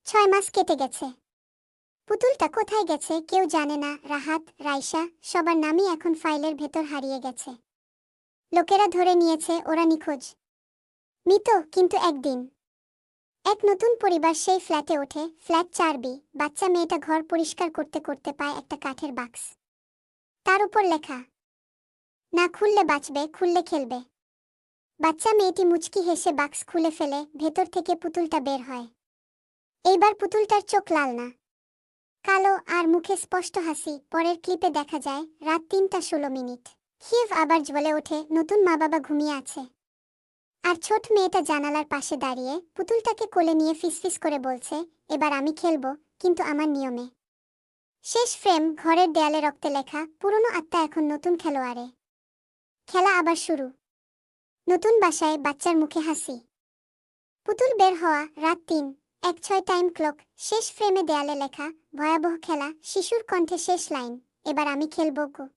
6 মাস কেটে গেছে। পুতুলটা কোথায় গেছে কেউ জানে না। রাহাত, রাইসা সবার নামই এখন ফাইলের ভেতর হারিয়ে গেছে। লোকেরা ধরে নিয়েছে ওরা নিখোঁজ, মৃত। কিন্তু একদিন এক নতুন পরিবার সেই ফ্ল্যাটে ওঠে। Flat 4B। বাচ্চা মেয়েটা ঘর পরিষ্কার করতে করতে পায় একটা কাঠের বাক্স। তার উপর লেখা, না খুললে বাঁচবে, খুললে খেলবে। বাচ্চা মেয়েটি মুচকি হেসে বাক্স খুলে ফেলে। ভেতর থেকে পুতুলটা বের হয়। এইবার পুতুলটার চোখ লাল না, কালো, আর মুখে স্পষ্ট হাসি। পরের ক্লিপে দেখা যায় রাত 3টা 16 মিনিট। হিভ আবার জ্বলে ওঠে। নতুন মা বাবা ঘুমিয়ে আছে, আর ছোট মেয়েটা জানালার পাশে দাঁড়িয়ে পুতুলটাকে কোলে নিয়ে ফিসফিস করে বলছে, এবার আমি খেলবো, কিন্তু আমার নিয়মে। শেষ ফ্রেম, ঘরের দেয়ালে রক্তে লেখা, পুরনো আত্মা এখন নতুন খেলোয়াড়ে। খেলা আবার শুরু। নতুন বাসায় বাচ্চার মুখে হাসি। পুতুল বের হওয়া। রাত 3:16 টাইম ক্লক। শেষ ফ্রেমে দেয়ালে লেখা, ভয়াবহ খেলা। শিশুর কণ্ঠে শেষ লাইন, এবার আমি খেলবো গো।